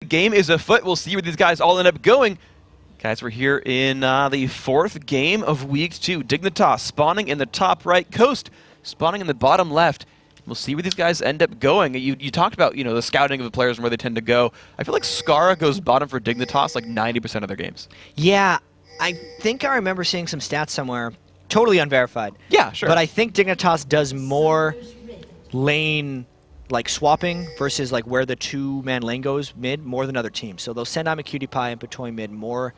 game is afoot. We'll see where these guys all end up going. Guys, we're here in the 4th game of Week 2. Dignitas spawning in the top right, Coast spawning in the bottom left. We'll see where these guys end up going. You talked about, you know, the scouting of the players and where they tend to go. I feel like Skara goes bottom for Dignitas like 90% of their games. Yeah, I think I remember seeing some stats somewhere. Totally unverified. Yeah, sure. But I think Dignitas does more lane like swapping versus like where the 2-man lane goes mid more than other teams. So they'll send I'm a Cutie Pie and Patoy mid more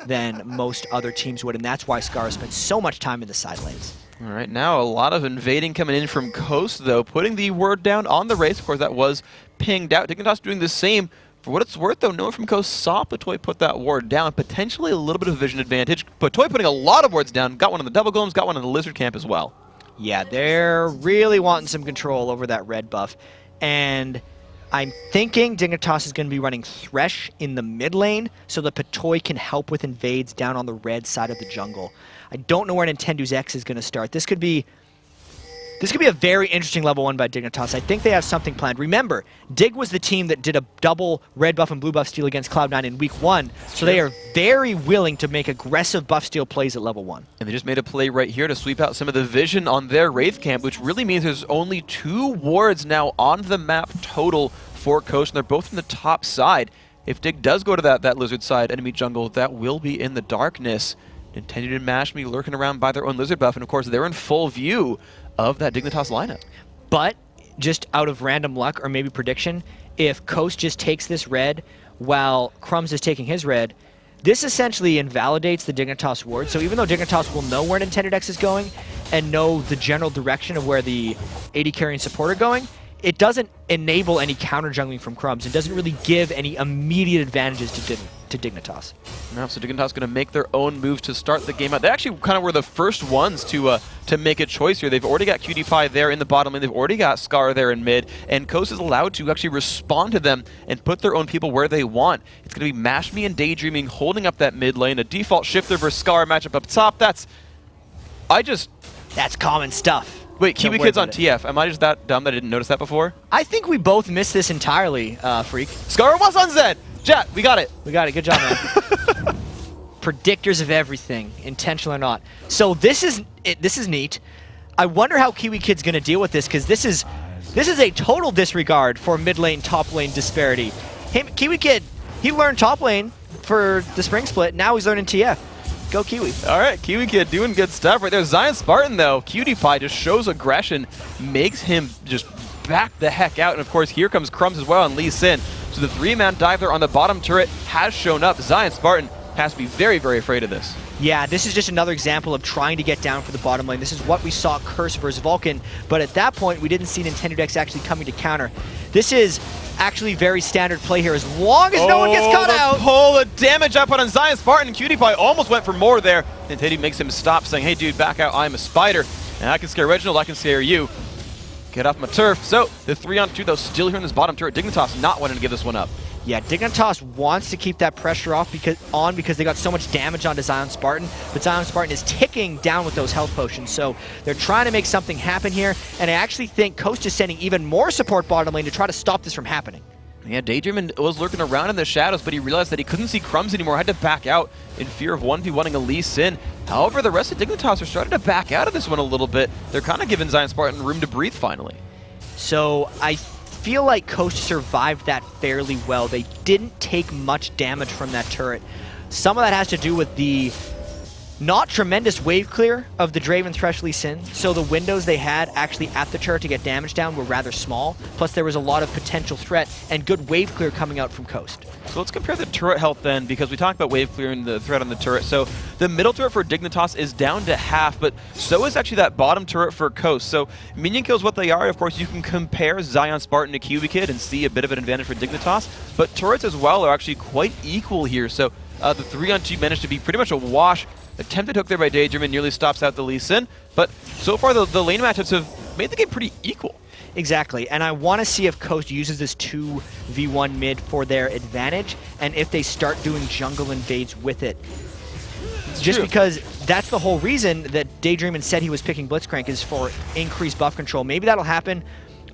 than most other teams would, and that's why Skara spends so much time in the side lanes. All right, now a lot of invading coming in from Coast, though, putting the word down on the race. Of course, that was pinged out. Dignitas doing the same. For what it's worth, though, no one from Coast saw Patoy put that ward down. Potentially a little bit of vision advantage. Patoy putting a lot of wards down. Got one on the double golems, got one on the lizard camp as well. Yeah, they're really wanting some control over that red buff. And I'm thinking Dignitas is going to be running Thresh in the mid lane so that Patoy can help with invades down on the red side of the jungle. I don't know where Nintendo's X is going to start. This could be a very interesting level 1 by Dignitas. I think they have something planned. Remember, Dig was the team that did a double red buff and blue buff steal against Cloud9 in Week 1, so they are very willing to make aggressive buff steal plays at level 1. And they just made a play right here to sweep out some of the vision on their Wraith camp, which really means there's only 2 wards now on the map total for Coast, and they're both in the top side. If Dig does go to that lizard side enemy jungle, that will be in the darkness. Nintendo and Mashme lurking around by their own lizard buff, and of course they're in full view of that Dignitas lineup. But just out of random luck or maybe prediction, if Coast just takes this red while Crumbs is taking his red, this essentially invalidates the Dignitas ward. So even though Dignitas will know where Nintendo X is going and know the general direction of where the AD carry and support are going, it doesn't enable any counter jungling from Crumbs. It doesn't really give any immediate advantages to Dignitas. No, so Dignitas going to make their own moves to start the game out. They actually kind of were the first ones to make a choice here. They've already got Cutie Pie there in the bottom lane. They've already got Scar there in mid, and Coast is allowed to actually respond to them and put their own people where they want. It's going to be Mashme and Daydreaming holding up that mid lane. A default shifter versus Scar matchup up top. That's common stuff. Wait, Kiwi Kid's on TF. Am I just that dumb that I didn't notice that before? I think we both missed this entirely, Freak. Scar was on Zed! Jet, we got it. We got it. Good job, man. Predictors of everything, intentional or not. So this is neat. I wonder how Kiwi Kid's going to deal with this, because this is a total disregard for mid lane, top lane disparity. Kiwi Kid, he learned top lane for the spring split. Now he's learning TF. Go Kiwi. All right, Kiwi Kid doing good stuff right there. Zion Spartan, though, Cutie Pie just shows aggression, makes him just back the heck out. And, of course, here comes Crumbs as well on Lee Sin. So the 3-man dive there on the bottom turret has shown up. Zion Spartan has to be very, very afraid of this. Yeah, this is just another example of trying to get down for the bottom lane. This is what we saw Curse versus Vulcan, but at that point, we didn't see Nintendo X actually coming to counter. This is actually very standard play here, as long as no one gets caught out. Pull the damage up on Zion Spartan. Cutie Pie almost went for more there. Nintendo makes him stop, saying, hey, dude, back out. I'm a spider, and I can scare Reginald. I can scare you. Get off my turf. So the 3-on-2, though, still here in this bottom turret. Dignitas not wanting to give this one up. Yeah, Dignitas wants to keep that pressure off because they got so much damage onto Zion Spartan, but Zion Spartan is ticking down with those health potions, so they're trying to make something happen here, and I actually think Coast is sending even more support bottom lane to try to stop this from happening. Yeah, Daydream was lurking around in the shadows, but he realized that he couldn't see Crumbs anymore, had to back out in fear of 1v1ing Elise in. However, the rest of Dignitas are starting to back out of this one a little bit. They're kind of giving Zion Spartan room to breathe finally. So I feel like Coast survived that fairly well. They didn't take much damage from that turret. Some of that has to do with the not tremendous wave clear of the Draven Thresh Lee Sin, so the windows they had actually at the turret to get damage down were rather small, plus there was a lot of potential threat and good wave clear coming out from Coast. So let's compare the turret health then, because we talked about wave clear and the threat on the turret. So the middle turret for Dignitas is down to half, but so is actually that bottom turret for Coast. So minion kills what they are. Of course, you can compare Zion Spartan to Cutie Kid and see a bit of an advantage for Dignitas, but turrets as well are actually quite equal here. So the 3-on-2 managed to be pretty much a wash. Attempted hook there by Daydream and nearly stops out the Lee Sin, but so far the lane matchups have made the game pretty equal. Exactly, and I want to see if Coast uses this 2v1 mid for their advantage, and if they start doing jungle invades with it. Just because that's the whole reason that Daydream said he was picking Blitzcrank is for increased buff control. Maybe that'll happen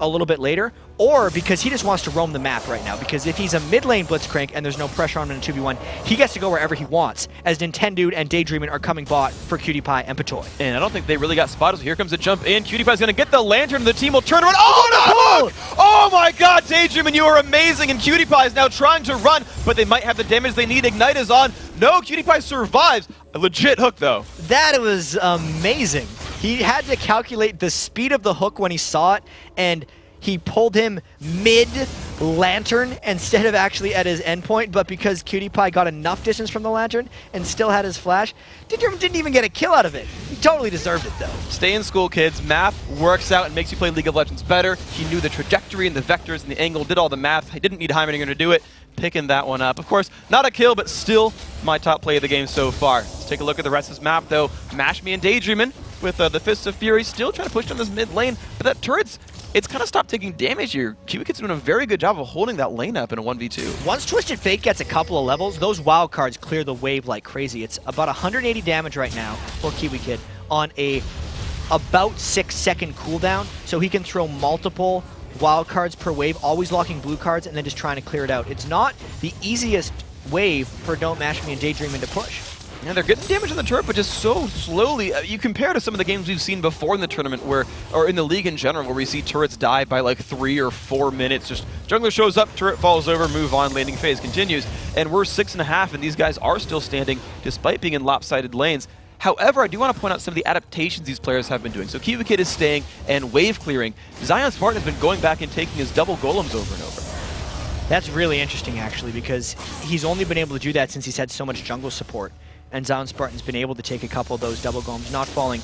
a little bit later, or because he just wants to roam the map right now. Because if he's a mid lane Blitzcrank and there's no pressure on him in a 2v1, he gets to go wherever he wants, as Nintendo and Daydreamin are coming bot for Cutie Pie and Patoy. And I don't think they really got spotted. So here comes a jump in. Cutie Pie's going to get the lantern, and the team will turn around. Oh, no! Oh my god, Daydreamin, you are amazing. And Cutie Pie is now trying to run, but they might have the damage they need. Ignite is on. No, Cutie Pie survives. A legit hook, though. That was amazing. He had to calculate the speed of the hook when he saw it, and he pulled him mid-lantern instead of actually at his endpoint, but because Cutie Pie got enough distance from the lantern and still had his flash, didn't even get a kill out of it. He totally deserved it, though. Stay in school, kids. Math works out and makes you play League of Legends better. He knew the trajectory and the vectors and the angle, did all the math. He didn't need Heimerdinger to do it. Picking that one up. Of course, not a kill, but still my top play of the game so far. Let's take a look at the rest of this map, though. Mash Me and Daydreamin with the Fists of Fury still trying to push down this mid lane, but that turret's it's kind of stopped taking damage here. Kiwikid's doing a very good job of holding that lane up in a 1v2. Once Twisted Fate gets a couple of levels, those wild cards clear the wave like crazy. It's about 180 damage right now for Kiwikid on a about 6-second cooldown, so he can throw multiple wild cards per wave, always locking blue cards and then just trying to clear it out. It's not the easiest wave for Don't Mash Me and Daydreamin to push. Yeah, they're getting damage on the turret, but just so slowly. You compare to some of the games we've seen before in the tournament, or in the league in general, where we see turrets die by like 3 or 4 minutes. Just jungler shows up, turret falls over, move on, landing phase continues, and we're 6.5, and these guys are still standing despite being in lopsided lanes. However, I do want to point out some of the adaptations these players have been doing. So Kiwikid is staying and wave clearing. Zion Spartan has been going back and taking his double golems over and over. That's really interesting, actually, because he's only been able to do that since he's had so much jungle support. And Zion Spartan's been able to take a couple of those double golems, not falling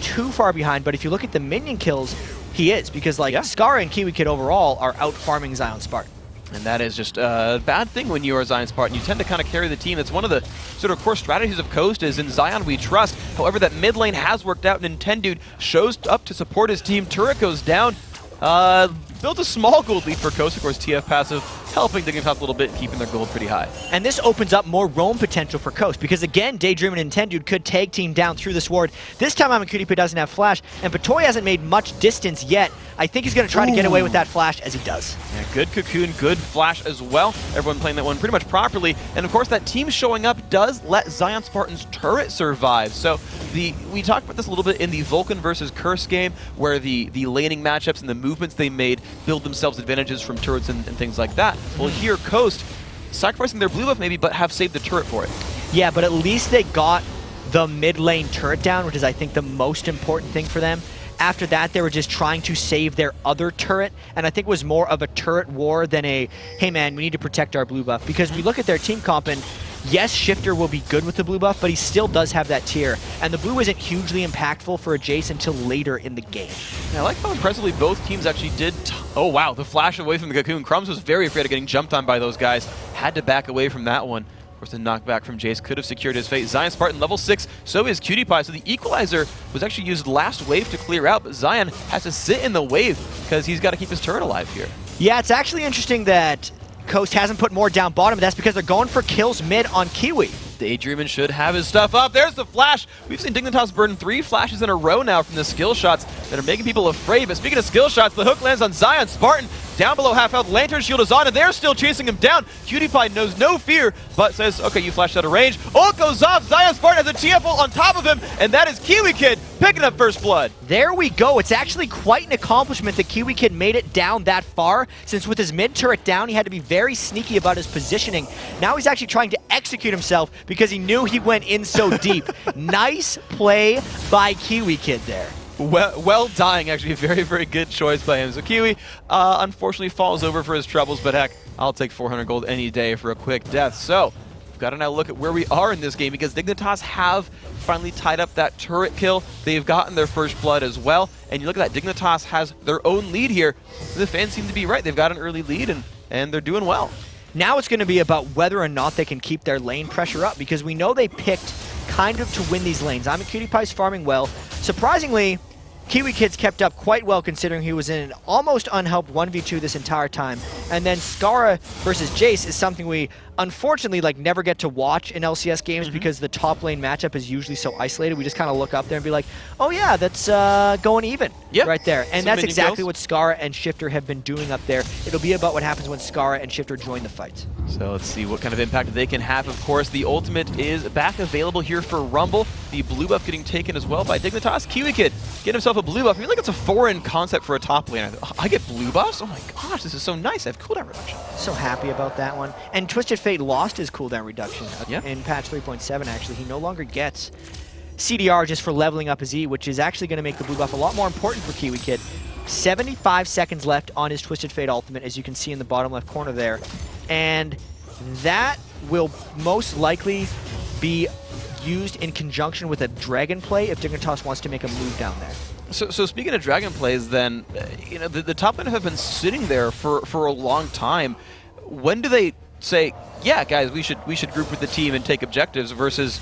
too far behind. But if you look at the minion kills, he is, because like Skara and Kiwikid overall are out farming Zion Spartan. And that is just a bad thing when you are Zion Spartan. You tend to kind of carry the team. That's one of the sort of core strategies of Coast is in Zion we trust. However, that mid lane has worked out, and Nintendude shows up to support his team. Turret goes down. Built a small gold lead for Coast. Of course, TF passive helping Dignitas a little bit, keeping their gold pretty high. And this opens up more roam potential for Coast, because again, Daydream and Nintendude could tag team down through this ward. This time Cutie doesn't have flash, and Patoy hasn't made much distance yet. I think he's going to try to get away with that flash, as he does. Yeah, good cocoon, good flash as well. Everyone playing that one pretty much properly. And of course, that team showing up does let Zion Spartan's turret survive. So we talked about this a little bit in the Vulcan versus Curse game, where the laning matchups and the movements they made build themselves advantages from turrets and things like that. Well, here, Coast, sacrificing their blue buff maybe, but have saved the turret for it. Yeah, but at least they got the mid lane turret down, which is, I think, the most important thing for them. After that, they were just trying to save their other turret, and I think it was more of a turret war than a, hey man, we need to protect our blue buff. Because we look at their team comp, and yes, Shifter will be good with the blue buff, but he still does have that tier, and the blue isn't hugely impactful for a Jace until later in the game. Yeah, I like how impressively both teams actually did. Oh wow, the flash away from the cocoon. Crumbs was very afraid of getting jumped on by those guys. Had to back away from that one. Of course, the knockback from Jace could have secured his fate. Zion Spartan level 6, so is Cutie Pie. So the equalizer was actually used last wave to clear out, but Zion has to sit in the wave because he's got to keep his turret alive here. Yeah, it's actually interesting that Coast hasn't put more down bottom, but that's because they're going for kills mid on Kiwi. Daydreamin should have his stuff up. There's the flash. We've seen Dignitas burn 3 flashes in a row now from the skill shots that are making people afraid. But speaking of skill shots, the hook lands on Zion Spartan. Down below half health, Lantern Shield is on, and they're still chasing him down. Cutie Pie knows no fear, but says, okay, you flashed out of range. Ult goes off. Zion Spartan has a TF ult on top of him, and that is Kiwikid picking up first blood. There we go. It's actually quite an accomplishment that Kiwikid made it down that far, since with his mid turret down, he had to be very sneaky about his positioning. Now he's actually trying to execute himself because he knew he went in so deep. Nice play by Kiwikid there. Well dying, actually. A very, very good choice by him. So Kiwi, unfortunately, falls over for his troubles, but heck, I'll take 400 gold any day for a quick death. So we've got to now look at where we are in this game, because Dignitas have finally tied up that turret kill. They've gotten their first blood as well, and you look at that, Dignitas has their own lead here. The fans seem to be right. They've got an early lead, and they're doing well. Now it's going to be about whether or not they can keep their lane pressure up, because we know they picked kind of to win these lanes. Cutie Pie's farming well. Surprisingly, Kiwi Kid's kept up quite well considering he was in an almost unhelped 1v2 this entire time. And then Skara versus Jace is something we unfortunately never get to watch in LCS games because the top lane matchup is usually so isolated. We just kind of look up there and be like, oh yeah, that's going even right there. And that's exactly what Skara and Shifter have been doing up there. It'll be about what happens when Skara and Shifter join the fight. So let's see what kind of impact they can have. Of course, the ultimate is back available here for Rumble. The blue buff getting taken as well by Dignitas. Kiwi Kid getting himself a blue buff. I feel like it's a foreign concept for a top laner. I get blue buffs? Oh my gosh, this is so nice. I have cooldown reduction. So happy about that one. And Twisted Fate lost his cooldown reduction in patch 3.7 actually. He no longer gets CDR just for leveling up his E, which is actually going to make the blue buff a lot more important for Kiwi Kid. 75 seconds left on his Twisted Fate ultimate, as you can see in the bottom left corner there. And that will most likely be used in conjunction with a dragon play if Dignitas wants to make a move down there. So speaking of dragon plays, then, you know, the top laner have been sitting there for a long time. When do they say, yeah, guys, we should group with the team and take objectives versus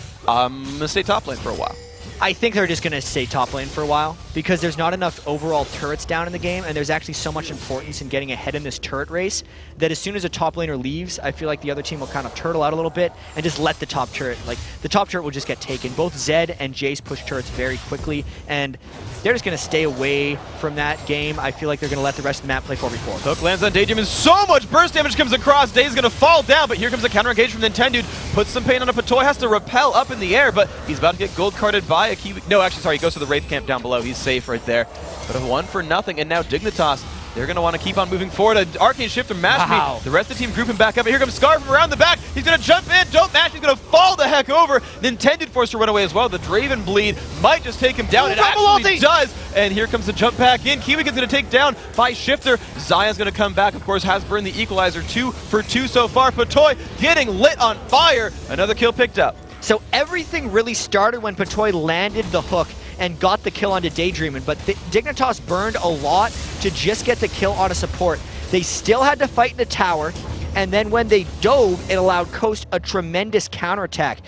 stay top lane for a while? I think they're just going to stay top lane for a while because there's not enough overall turrets down in the game, and there's actually so much importance in getting ahead in this turret race that as soon as a top laner leaves, I feel like the other team will kind of turtle out a little bit and just let the top turret, the top turret will just get taken. Both Zed and Jace push turrets very quickly, and they're just going to stay away from that game. I feel like they're going to let the rest of the map play 4v4. Hook lands on Daydream, and so much burst damage comes across. Day's going to fall down, but here comes a counter engage from Nintendo. Puts some pain on a Patoy, has to repel up in the air, but he's about to get gold carded by a Kiwi. No, actually, sorry, he goes to the Wraith camp down below. He's safe right there. But a 1-0, and now Dignitas, they're going to want to keep on moving forward. An Arcane Shifter mash me. The rest of the team grouping back up. And here comes Scar from around the back. He's going to jump in. Don't mash. He's going to fall the heck over. Nintendo forced to run away as well. The Draven Bleed might just take him down. It actually does. And here comes the jump back in. Kiwi gets going to take down by Shifter. Zion's going to come back. Of course, has burned the equalizer 2 for 2 so far. Patoy getting lit on fire. Another kill picked up. So everything really started when Patoy landed the hook and got the kill onto Daydreamin', but Dignitas burned a lot to just get the kill on a support. They still had to fight in the tower, and then when they dove, it allowed Coast a tremendous counterattack.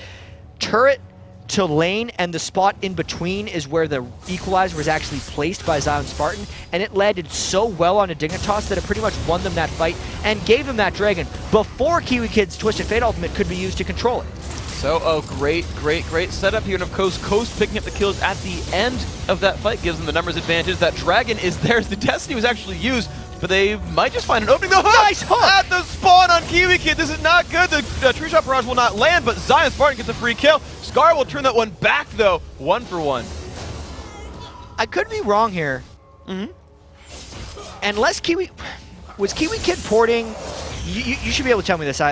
Turret to lane, and the spot in between is where the equalizer was actually placed by Zion Spartan, and it landed so well onto Dignitas that it pretty much won them that fight and gave them that dragon before Kiwi Kid's Twisted Fate ultimate could be used to control it. So, great setup here. And of course, Coast picking up the kills at the end of that fight gives them the numbers advantage. That dragon is theirs. The Destiny was actually used, but they might just find an opening. The hook! Nice hook! At the spawn on Kiwi Kid. This is not good. The True Shot Barrage will not land, but Zion Spartan gets a free kill. Scar will turn that one back, though. 1-for-1. I could be wrong here. Unless was Kiwi Kid porting? You should be able to tell me this.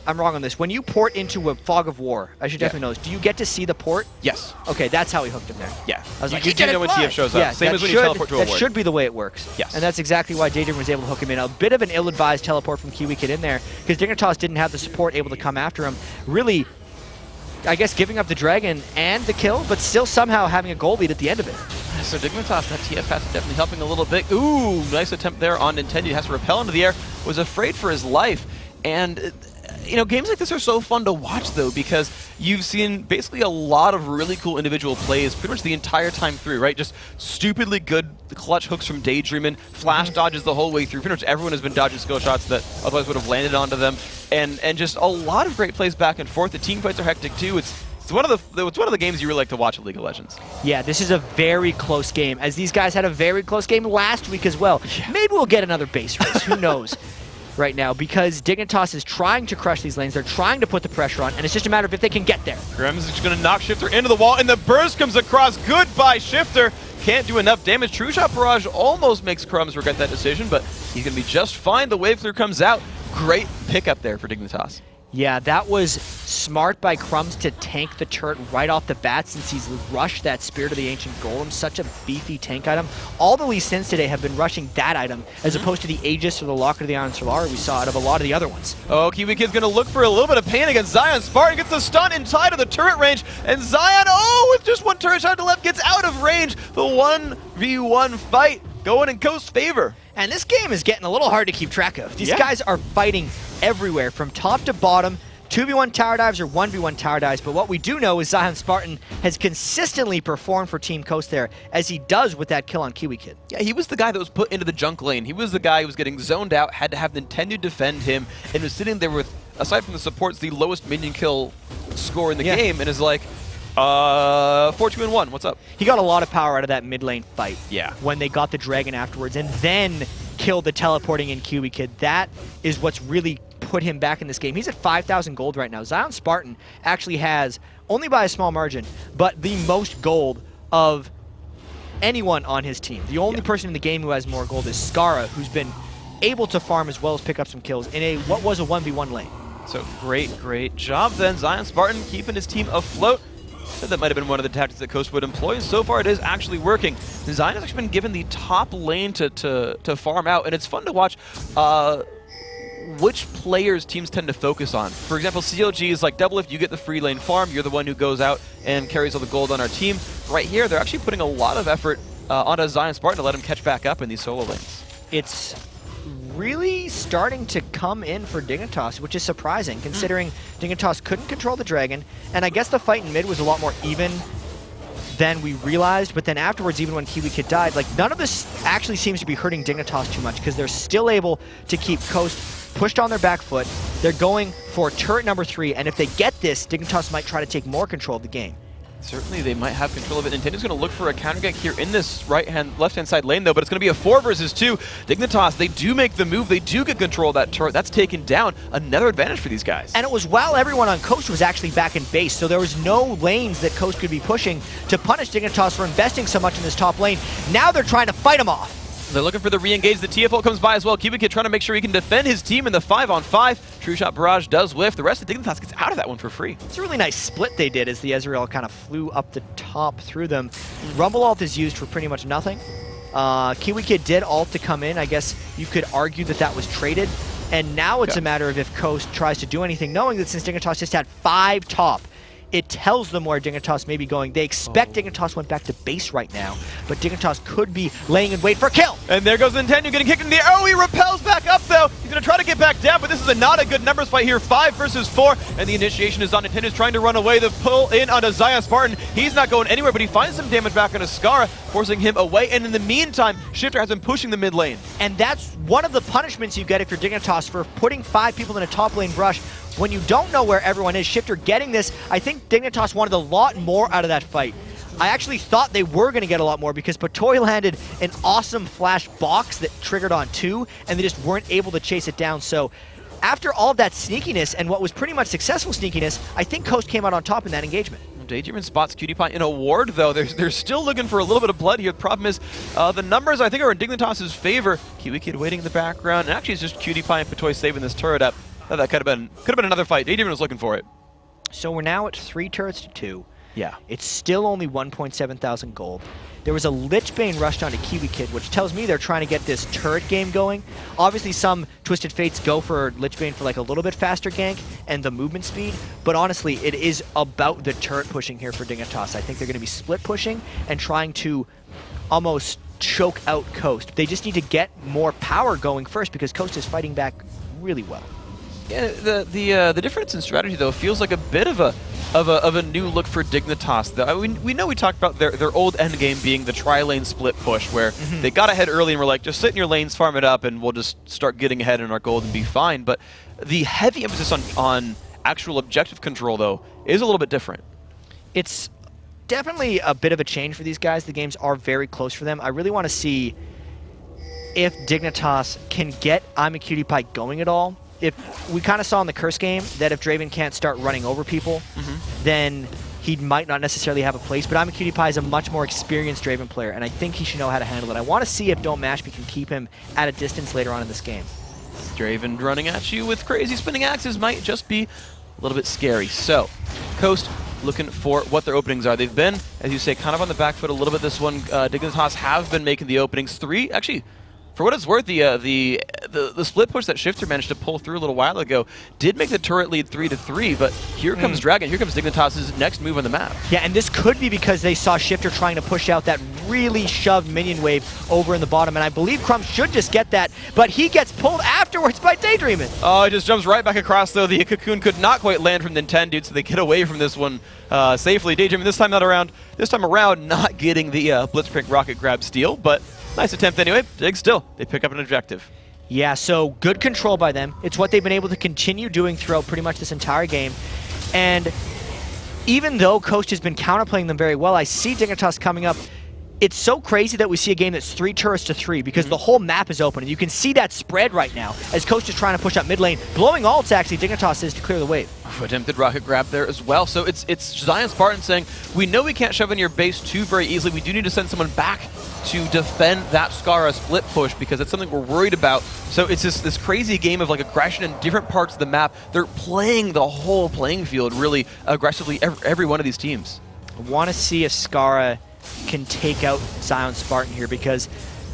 I'm wrong on this. When you port into a Fog of War, I should definitely know this. Do you get to see the port? Yes. Okay, that's how he hooked him there. Yeah. I was like, you do know when TF shows up. Yeah, Same as when you teleport to a ward. That should be the way it works. Yes. And that's exactly why Daydream was able to hook him in. A bit of an ill-advised teleport from Kiwi Kid in there, because Dignitas didn't have the support able to come after him. Really, I guess, giving up the dragon and the kill, but still somehow having a goal lead at the end of it. So Dignitas, that TF pass is definitely helping a little bit. Ooh, nice attempt there on Nintendo. He has to repel into the air. Was afraid for his life. And you know, games like this are so fun to watch, though, because you've seen basically a lot of really cool individual plays pretty much the entire time through, right? Just stupidly good clutch hooks from Daydreamin', flash dodges the whole way through. Pretty much everyone has been dodging skill shots that otherwise would have landed onto them, and just a lot of great plays back and forth. The team fights are hectic, too. It's one of the games you really like to watch at League of Legends. Yeah, this is a very close game, as these guys had a very close game last week as well. Yeah. Maybe we'll get another base race. Who knows? Right now, because Dignitas is trying to crush these lanes. They're trying to put the pressure on, and it's just a matter of if they can get there. Grimm's is going to knock Shifter into the wall, and the burst comes across. Goodbye, Shifter. Can't do enough damage. True Shot Barrage almost makes Crumbs regret that decision, but he's going to be just fine. The wave clear comes out. Great pickup there for Dignitas. Yeah, that was smart by Crumbs to tank the turret right off the bat since he's rushed that Spirit of the Ancient Golem, such a beefy tank item. All the Lee Sins today have been rushing that item as opposed to the Aegis or the Locket of the Iron Solar we saw out of a lot of the other ones. Oh, Kiwi Kid's going to look for a little bit of pain against Zion. Spartan gets the stun inside of the turret range, and Zion, with just one turret shot to left, gets out of range. The 1v1 fight going in Coast's favor. And this game is getting a little hard to keep track of. These guys are fighting everywhere, from top to bottom, 2v1 tower dives or 1v1 tower dives, but what we do know is Zion Spartan has consistently performed for Team Coast there, as he does with that kill on Kiwi Kid. Yeah, he was the guy that was put into the junk lane. He was the guy who was getting zoned out, had to have Nintendo defend him, and was sitting there with, aside from the supports, the lowest minion kill score in the game, and is like, 4-2-1, what's up? He got a lot of power out of that mid lane fight. Yeah. When they got the dragon afterwards, and then killed the teleporting in Kiwi Kid. That is what's really put him back in this game. He's at 5,000 gold right now. Zion Spartan actually has, only by a small margin, but the most gold of anyone on his team. The only person in the game who has more gold is Skara, who's been able to farm as well as pick up some kills in what was a 1v1 lane. So great job then. Zion Spartan keeping his team afloat. Said that might have been one of the tactics that Coast would employ. So far it is actually working. Zion has actually been given the top lane to farm out, and it's fun to watch which players teams tend to focus on. For example, CLG is like, double if you get the free lane farm, you're the one who goes out and carries all the gold on our team. Right here, they're actually putting a lot of effort onto Zion Spartan to let him catch back up in these solo lanes. It's really starting to come in for Dignitas, which is surprising, considering Dignitas couldn't control the dragon, and I guess the fight in mid was a lot more even than we realized, but then afterwards, even when Kiwi Kid died, like, none of this actually seems to be hurting Dignitas too much, because they're still able to keep Coast pushed on their back foot. They're going for turret number 3, and if they get this, Dignitas might try to take more control of the game. Certainly, they might have control of it. Nintendo's going to look for a counter gank here in this left-hand side lane, though, but it's going to be a 4 versus 2. Dignitas, they do make the move. They do get control of that turret. That's taken down. Another advantage for these guys. And it was while everyone on Coast was actually back in base, so there was no lanes that Coast could be pushing to punish Dignitas for investing so much in this top lane. Now they're trying to fight him off. They're looking for the re-engage. The TFL comes by as well. Kiwi Kid trying to make sure he can defend his team in the 5-on-5. True Shot Barrage does whiff. The rest of Dignitas gets out of that one for free. It's a really nice split they did as the Ezreal kind of flew up the top through them. Rumble ult is used for pretty much nothing. Kiwi Kid did ult to come in. I guess you could argue that that was traded. And now it's a matter of if Coast tries to do anything, knowing that since Dignitas just had 5 top, it tells them where Dignitas may be going. They expect Dignitas went back to base right now, but Dignitas could be laying in wait for a kill. And there goes Nintendo getting kicked in the air. Oh, he repels back up, though. He's going to try to get back down, but this is not a good numbers fight here. 5 versus 4, and the initiation is on. Nintendo's trying to run away. The pull in onto Zion Spartan. He's not going anywhere, but he finds some damage back onto Skara, forcing him away. And in the meantime, Shifter has been pushing the mid lane. And that's one of the punishments you get if you're Dignitas for putting 5 people in a top lane brush. When you don't know where everyone is, Shifter getting this, I think Dignitas wanted a lot more out of that fight. I actually thought they were going to get a lot more because Patoy landed an awesome flash box that triggered on 2, and they just weren't able to chase it down. So after all of that sneakiness and what was pretty much successful sneakiness, I think Coast came out on top in that engagement. Daydream spots Cutie Pie in a ward, though. They're still looking for a little bit of blood here. The problem is the numbers, I think, are in Dignitas' favor. Kiwi Kid waiting in the background, and actually it's just Cutie Pie and Patoy saving this turret up. That could have been another fight. Daydream was looking for it. So we're now at 3 turrets to 2. Yeah. It's still only 1.7 thousand gold. There was a Lich Bane rushed onto Kiwi Kid, which tells me they're trying to get this turret game going. Obviously, some Twisted Fates go for Lich Bane for like a little bit faster gank and the movement speed, but honestly, it is about the turret pushing here for Dignitas. I think they're going to be split pushing and trying to almost choke out Coast. They just need to get more power going first because Coast is fighting back really well. Yeah, the difference in strategy, though, feels like a bit of a new look for Dignitas. We know we talked about their old end game being the tri-lane split push, where they got ahead early and were like, just sit in your lanes, farm it up, and we'll just start getting ahead in our gold and be fine. But the heavy emphasis on actual objective control, though, is a little bit different. It's definitely a bit of a change for these guys. The games are very close for them. I really want to see if Dignitas can get I'm a Cutie Pie going at all. If we kind of saw in the Curse game that if Draven can't start running over people, then he might not necessarily have a place. But I'm a Cutie Pie is a much more experienced Draven player, and I think he should know how to handle it. I want to see if Don't Mash Me can keep him at a distance later on in this game. Draven running at you with crazy spinning axes might just be a little bit scary. So, Coast looking for what their openings are. They've been, as you say, kind of on the back foot a little bit this one. Dignitas have been making the openings. 3, actually, for what it's worth, the the split push that Shifter managed to pull through a little while ago did make the turret lead 3-3, but here comes Dragon, here comes Dignitas' next move on the map. Yeah, and this could be because they saw Shifter trying to push out that really shoved minion wave over in the bottom, and I believe Crumb should just get that, but he gets pulled afterwards by Daydreamin'. Oh, it just jumps right back across, though. The cocoon could not quite land from Nintendo, so they get away from this one safely. Daydreamin' this time around not getting the Blitzcrank rocket grab steal, but nice attempt anyway. Dig still, they pick up an objective. Yeah, so good control by them. It's what they've been able to continue doing throughout pretty much this entire game. And even though Coast has been counterplaying them very well, I see Dignitas coming up. It's so crazy that we see a game that's 3 turrets to 3 because the whole map is open. And you can see that spread right now as Coast is trying to push up mid lane. Blowing ults, actually, Dignitas is to clear the wave. Attempted rocket grab there as well. So it's Zion Spartan saying, we know we can't shove in your base too very easily. We do need to send someone back to defend that Skara split push because it's something we're worried about. So it's this crazy game of like aggression in different parts of the map. They're playing the whole playing field really aggressively, every one of these teams. I want to see if Skara can take out Zion Spartan here because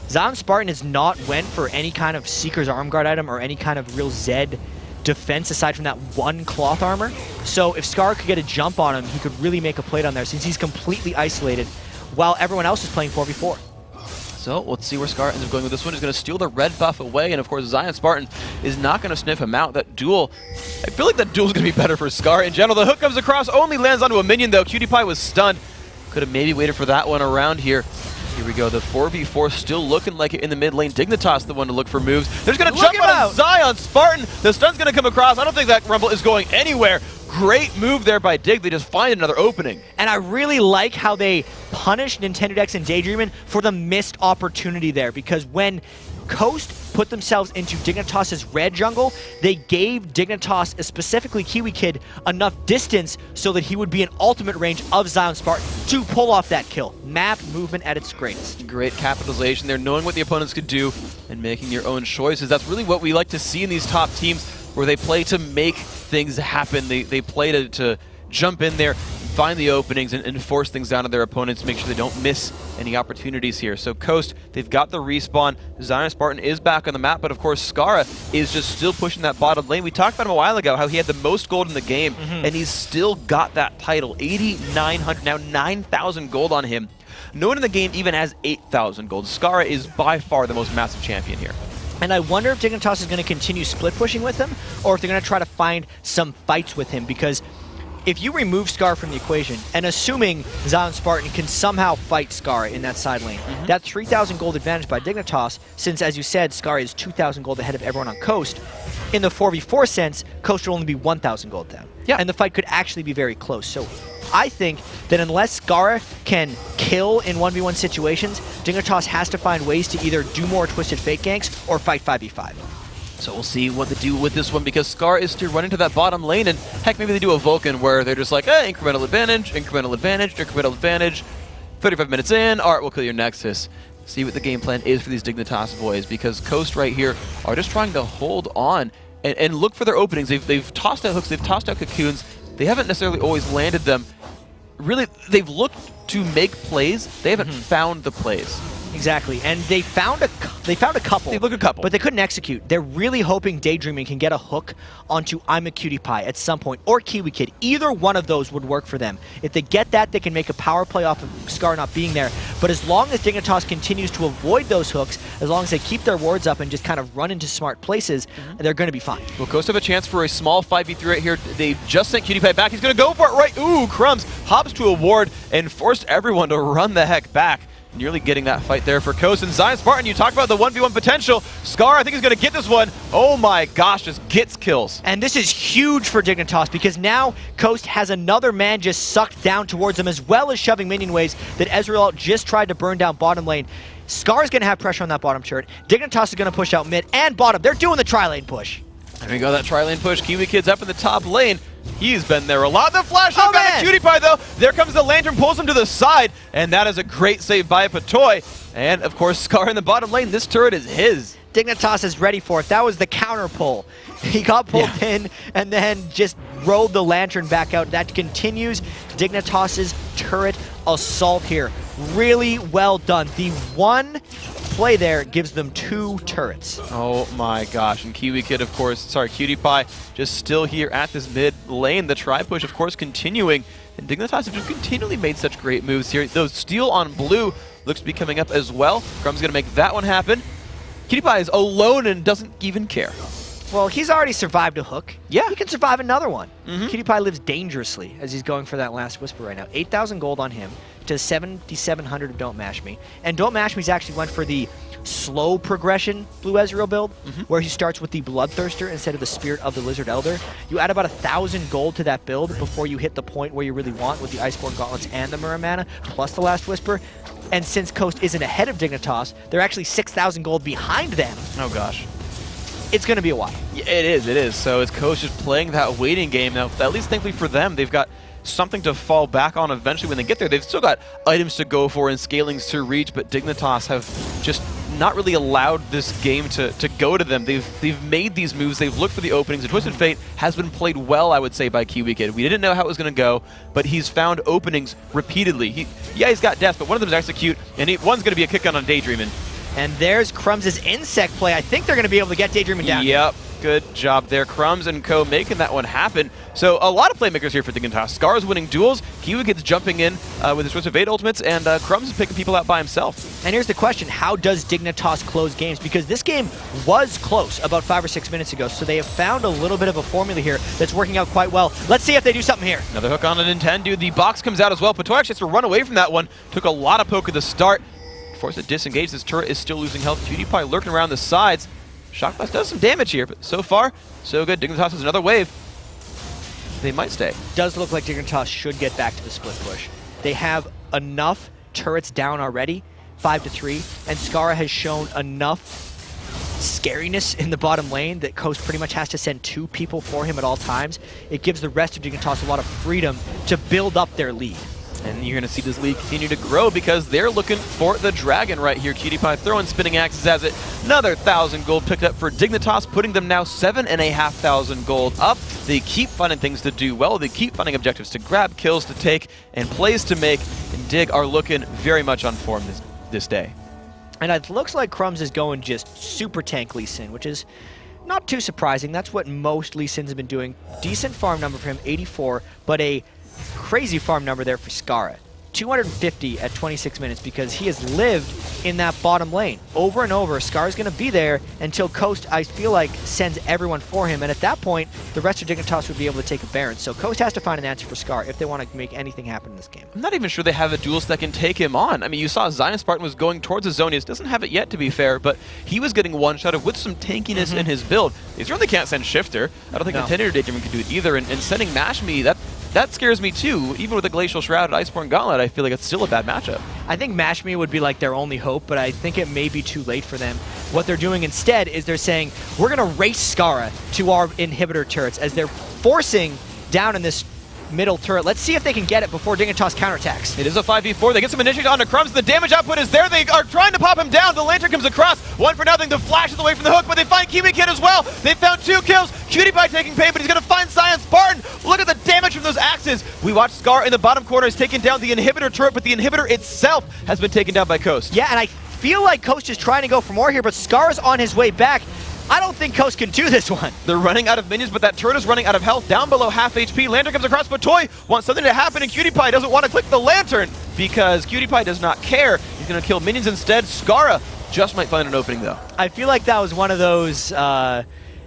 Zion Spartan has not went for any kind of Seeker's Arm Guard item or any kind of real Zed defense aside from that one cloth armor. So if Skara could get a jump on him, he could really make a play down there since he's completely isolated while everyone else is playing 4v4. So let's see where Scar ends up going with this one. He's going to steal the red buff away, and of course Zion Spartan is not going to sniff him out. That duel, I feel like that duel is going to be better for Scar in general. The hook comes across, only lands onto a minion though. Cutie Pie was stunned. Could have maybe waited for that one around here. Here we go, the 4v4 still looking like it in the mid lane. Dignitas the one to look for moves. They're just going to jump on Zion Spartan. The stun's going to come across. I don't think that Rumble is going anywhere. Great move there by Dig. They just find another opening. And I really like how they punished Nintendo Dex and Daydreamin' for the missed opportunity there because when Coast put themselves into Dignitas' red jungle, they gave Dignitas, specifically Kiwi Kid, enough distance so that he would be in ultimate range of Zion Spartan to pull off that kill. Map movement at its greatest. Great capitalization there, knowing what the opponents could do and making your own choices. That's really what we like to see in these top teams where they play to make things happen. They play to jump in there, find the openings, and force things down to their opponents, make sure they don't miss any opportunities here. So Coast, they've got the respawn. Zion Spartan is back on the map, but of course Skara is just still pushing that bottom lane. We talked about him a while ago, how he had the most gold in the game, and he's still got that title. 8,900, now 9,000 gold on him. No one in the game even has 8,000 gold. Skara is by far the most massive champion here. And I wonder if Dignitas is going to continue split pushing with him, or if they're going to try to find some fights with him, because if you remove Scar from the equation, and assuming Zion Spartan can somehow fight Scar in that side lane, that 3,000 gold advantage by Dignitas, since as you said, Scar is 2,000 gold ahead of everyone on Coast, in the 4v4 sense, Coast will only be 1,000 gold down. Yeah. And the fight could actually be very close. So I think that unless Scar can kill in 1v1 situations, Dignitas has to find ways to either do more Twisted Fate ganks or fight 5v5. So we'll see what they do with this one because Scar is still running to that bottom lane, and heck, maybe they do a Vulcan where they're just like, incremental advantage, incremental advantage, incremental advantage. 35 minutes in, alright, we'll kill your Nexus. See what the game plan is for these Dignitas boys because Coast right here are just trying to hold on and look for their openings. They've tossed out hooks, they've tossed out cocoons. They haven't necessarily always landed them. Really, they've looked to make plays. They haven't found the plays. Exactly, and they found a couple. They look a couple, but they couldn't execute. They're really hoping Daydreamin' can get a hook onto I'm a Cutie Pie at some point, or Kiwi Kid. Either one of those would work for them. If they get that, they can make a power play off of Scar not being there. But as long as Dignitas continues to avoid those hooks, as long as they keep their wards up and just kind of run into smart places, they're going to be fine. Well, Coast have a chance for a small 5v3 right here. They just sent Cutie Pie back. He's going to go for it right. Ooh, Crumbs hops to a ward and forced everyone to run the heck back. Nearly getting that fight there for Coast. And Zion Spartan, you talk about the 1v1 potential. Scar, I think he's going to get this one. Oh my gosh, just gets kills. And this is huge for Dignitas because now Coast has another man just sucked down towards them as well as shoving minion waves that Ezreal just tried to burn down bottom lane. Scar's going to have pressure on that bottom turret. Dignitas is going to push out mid and bottom. They're doing the tri-lane push. There we go, that tri-lane push. Kiwi Kid's up in the top lane. He's been there a lot. The flash on a Cutie Pie though. There comes the lantern, pulls him to the side, and that is a great save by Patoy. And of course, Scar in the bottom lane. This turret is his. Dignitas is ready for it. That was the counter pull. He got pulled in and then just rolled the lantern back out. That continues Dignitas' turret assault here. Really well done. The one play there gives them 2 turrets. Oh my gosh, and Kiwi Kid, of course, sorry, Cutie Pie, just still here at this mid lane. The tri-push, of course, continuing. And Dignitas have just continually made such great moves here. Though Steel on blue looks to be coming up as well. Crumb's going to make that one happen. Cutie Pie is alone and doesn't even care. Well, he's already survived a hook. Yeah. He can survive another one. Cutie Pie lives dangerously as he's going for that last Whisper right now. 8,000 gold on him to 7,700 of Don't Mash Me. And Don't Mash Me's actually went for the slow progression Blue Ezreal build, where he starts with the Bloodthirster instead of the Spirit of the Lizard Elder. You add about 1,000 gold to that build before you hit the point where you really want with the Iceborne Gauntlets and the Mirror Mana, plus the last Whisper. And since Coast isn't ahead of Dignitas, they're actually 6,000 gold behind them. Oh gosh. It's going to be a while. Yeah, it is. So it's Coach just playing that waiting game. Now, at least thankfully for them, they've got something to fall back on eventually when they get there. They've still got items to go for and scalings to reach, but Dignitas have just not really allowed this game to go to them. They've made these moves. They've looked for the openings. And Twisted Fate has been played well, I would say, by Kiwi Kid. We didn't know how it was going to go, but he's found openings repeatedly. He's got death, but one of them is Execute, and one's going to be a kick on Daydreamin'. And there's Crumbs' Insect play. I think they're going to be able to get Daydreamin' down. Yep, good job there. Crumbs and Co. making that one happen. So a lot of playmakers here for Dignitas. Scar's winning duels, Kiwi Kid's jumping in with his Twisted Fate ultimates, and Crumbs is picking people out by himself. And here's the question, how does Dignitas close games? Because this game was close about 5 or 6 minutes ago, so they have found a little bit of a formula here that's working out quite well. Let's see if they do something here. Another hook on a Nintendo. The box comes out as well. Patoy actually has to run away from that one. Took a lot of poke at the start. Forced to disengage. This turret is still losing health. Cutie Pie lurking around the sides. Shock Blast does some damage here, but so far, so good. Dignitas has another wave. They might stay. Does look like Dignitas should get back to the split push. They have enough turrets down already, 5-3, and Skara has shown enough scariness in the bottom lane that Coast pretty much has to send 2 people for him at all times. It gives the rest of Dignitas a lot of freedom to build up their lead. And you're going to see this league continue to grow because they're looking for the dragon right here. Cutie Pie throwing spinning axes as it. Another 1,000 gold picked up for Dignitas, putting them now 7,500 gold up. They keep finding things to do well. They keep finding objectives to grab, kills to take, and plays to make. And Dig are looking very much on form this day. And it looks like Crumbs is going just super tank Lee Sin, which is not too surprising. That's what most Lee Sins have been doing. Decent farm number for him, 84, but a crazy farm number there for Skara. 250 at 26 minutes because he has lived in that bottom lane. Over and over, Skara's going to be there until Coast, I feel like, sends everyone for him. And at that point, the rest of Dignitas would be able to take a Baron. So Coast has to find an answer for Skara if they want to make anything happen in this game. I'm not even sure they have a duelist that can take him on. I mean, you saw Zion Spartan was going towards Azonius. Doesn't have it yet, to be fair, but he was getting one-shotted with some tankiness in his build. They certainly can't send Shifter. I don't think Nintendo or Daydream can do it either. And sending Mash Me, that scares me too. Even with a Glacial Shroud and Iceborne Gauntlet, I feel like it's still a bad matchup. I think Mash Me would be like their only hope, but I think it may be too late for them. What they're doing instead is they're saying, we're going to race Skara to our inhibitor turrets as they're forcing down in this middle turret. Let's see if they can get it before Dignitas counterattacks. It is a 5v4. They get some initiation onto Crumbs. The damage output is there. They are trying to pop him down. The Lantern comes across. 1 for nothing. The flash is away from the hook, but they find Kiwi Kid as well. They found 2 kills. Cutie Pie taking pain, but he's going to find Zion Spartan. Look at the damage from those axes. We watch Scar in the bottom corner is taking down the inhibitor turret, but the inhibitor itself has been taken down by Coast. Yeah, and I feel like Coast is trying to go for more here, but Scar's on his way back. I don't think Coast can do this one. They're running out of minions, but that turret is running out of health, down below half HP. Lantern comes across, but Toy wants something to happen, and Cutie Pie doesn't want to click the Lantern because Cutie Pie does not care. He's going to kill minions instead. Skara just might find an opening, though. I feel like that was one of those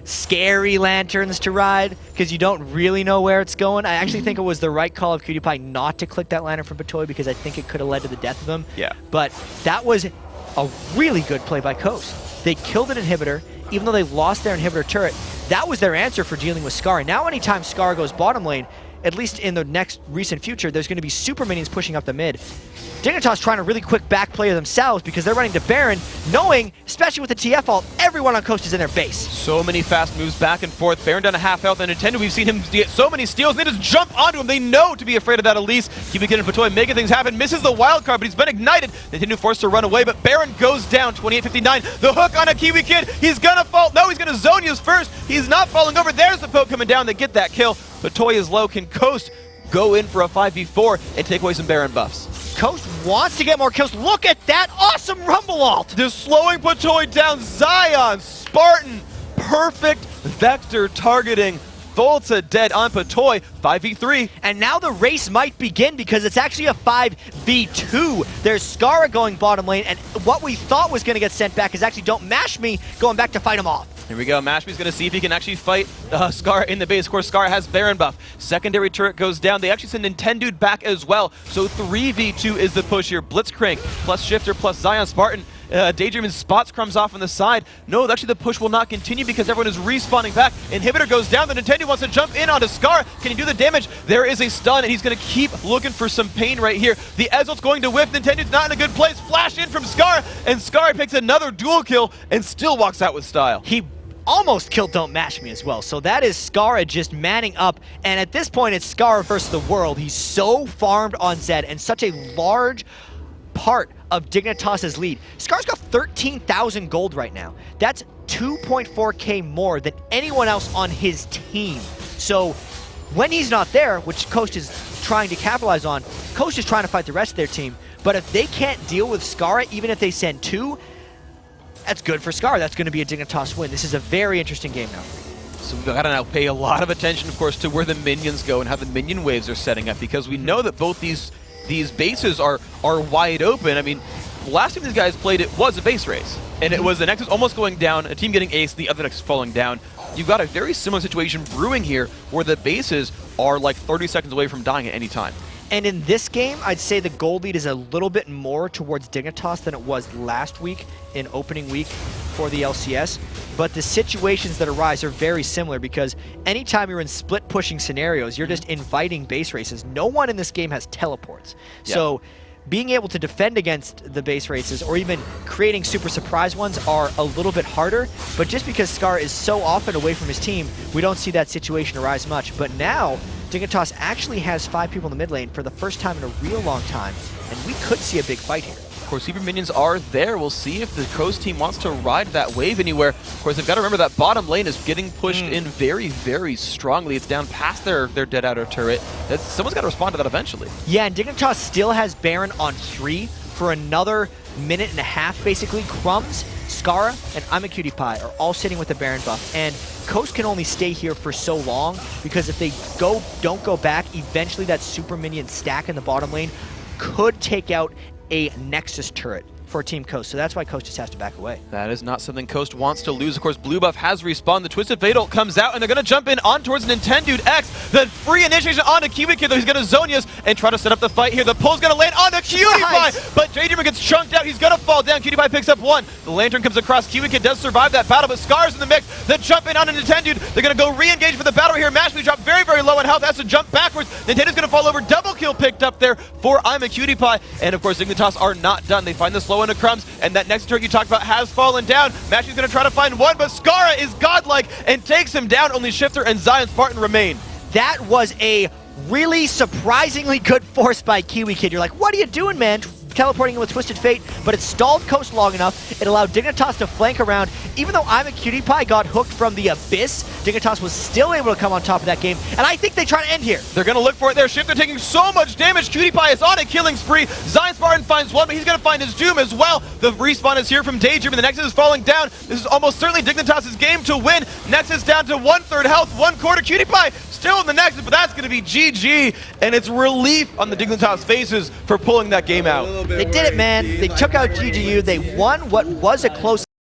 scary lanterns to ride because you don't really know where it's going. I actually think it was the right call of Cutie Pie not to click that lantern for Batoy because I think it could have led to the death of him. Yeah. But that was a really good play by Coast. They killed an inhibitor. Even though they lost their inhibitor turret, that was their answer for dealing with Scar. Now anytime Scar goes bottom lane, at least in the next recent future, there's going to be super minions pushing up the mid. Dignitas trying a really quick back play themselves because they're running to Baron, knowing, especially with the TF ult, everyone on Coast is in their base. So many fast moves back and forth. Baron down to half health, and Nintendo, we've seen him get so many steals, and they just jump onto him. They know to be afraid of that Elise. Kiwi Kid and Patoy making things happen. Misses the wild card, but he's been ignited. Nintendo forced to run away, but Baron goes down, 28-59. The hook on a Kiwi Kid. He's gonna fall. No, he's gonna Zonia's first. He's not falling over. There's the poke coming down. They get that kill. Patoy is low. Can Coast go in for a 5v4 and take away some Baron buffs? Coast wants to get more kills. Look at that awesome rumble ult. Just slowing Patoy down. Zion, Spartan, perfect vector targeting. Volta dead on Patoy, 5v3. And now the race might begin because it's actually a 5v2. There's Skara going bottom lane, and what we thought was going to get sent back is actually don't mash me, going back to fight him off. Here we go. Mashby's going to see if he can actually fight Skara in the base. Of course, Skara has Baron buff. Secondary turret goes down. They actually send Nintendude back as well. So 3v2 is the push here. Blitzcrank plus Shifter plus Zion Spartan. Daydream and spots Crumbs off on the side. No, actually the push will not continue because everyone is respawning back. Inhibitor goes down. The Nintendo wants to jump in onto Scar. Can he do the damage? There is a stun, and he's going to keep looking for some pain right here. The Ezreal's going to whiff. Nintendo's not in a good place. Flash in from Scar, and Scar picks another dual kill and still walks out with style. He almost killed Don't Mash Me as well. So that is Skara just manning up. And at this point, it's Skara versus the world. He's so farmed on Zed and such a large part of Dignitas' lead. Scar's got 13,000 gold right now. That's 2.4k more than anyone else on his team. So when he's not there, which Coast is trying to capitalize on, Coast is trying to fight the rest of their team. But if they can't deal with Skara, even if they send two, that's good for Scar. That's going to be a Dignitas win. This is a very interesting game now. So we've got to now pay a lot of attention, of course, to where the minions go and how the minion waves are setting up, because we know that both these bases are wide open. I mean, last time these guys played, it was a base race, and it was the Nexus almost going down, a team getting ace, the other Nexus falling down. You've got a very similar situation brewing here, where the bases are like 30 seconds away from dying at any time. And in this game, I'd say the gold lead is a little bit more towards Dignitas than it was last week in opening week for the LCS. But the situations that arise are very similar, because anytime you're in split pushing scenarios, you're just inviting base races. No one in this game has teleports. Yep. So being able to defend against the base races or even creating super surprise ones are a little bit harder. But just because Scar is so often away from his team, we don't see that situation arise much. But now, Dignitas actually has 5 people in the mid lane for the first time in a real long time, and we could see a big fight here. Of course, Super Minions are there. We'll see if the Coast team wants to ride that wave anywhere. Of course, they've got to remember that bottom lane is getting pushed in very, very strongly. It's down past their dead outer turret. Someone's got to respond to that eventually. Yeah, and Dignitas still has Baron on 3 for another minute and a half, basically. Crumbs, Skara, and I'm a Cutie Pie are all sitting with the Baron buff. And Coast can only stay here for so long, because if they don't go back, eventually that super minion stack in the bottom lane could take out a Nexus turret for Team Coast. So that's why Coast just has to back away. That is not something Coast wants to lose. Of course, Blue Buff has respawned. The Twisted Fatal comes out, and they're going to jump in on towards Nintendude X. The free initiation onto Cutie Kid, though. He's going to Zonius and try to set up the fight here. The pull's going to land onto Cutie Pie, but Daydreamer gets chunked out. He's going to fall down. Cutie Pie picks up 1. The Lantern comes across. Cutie Kid does survive that battle, but Scar's in the mix. The jump in onto Nintendude. They're going to go re-engage for the battle here. Mashby dropped very, very low in health. Has to jump backwards. Nintendude's going to fall over. Double kill picked up there for I'm a Cutie Pie. And of course, Dignitas are not done. They find the slow into Crumbs, and that next turret you talked about has fallen down. Mashby's going to try to find 1, but Skara is godlike and takes him down. Only Shifter and Zion Spartan remain. That was a really surprisingly good force by Kiwi Kid. You're like, what are you doing, man? Teleporting in with Twisted Fate, but it stalled Coast long enough. It allowed Dignitas to flank around. Even though I'm a Cutie Pie got hooked from the Abyss, Dignitas was still able to come on top of that game, and I think they try to end here. They're going to look for it there. Shifter taking so much damage. Cutie Pie is on a killing spree. Zion Spartan finds 1, but he's going to find his doom as well. The respawn is here from Daydream, and the Nexus is falling down. This is almost certainly Dignitas' game to win. Nexus down to 1/3 health, 1/4. Cutie Pie still in the Nexus, but that's going to be GG, and it's relief on the Dignitas faces for pulling that game out. They did it, man. They took out GGU. They won what was a close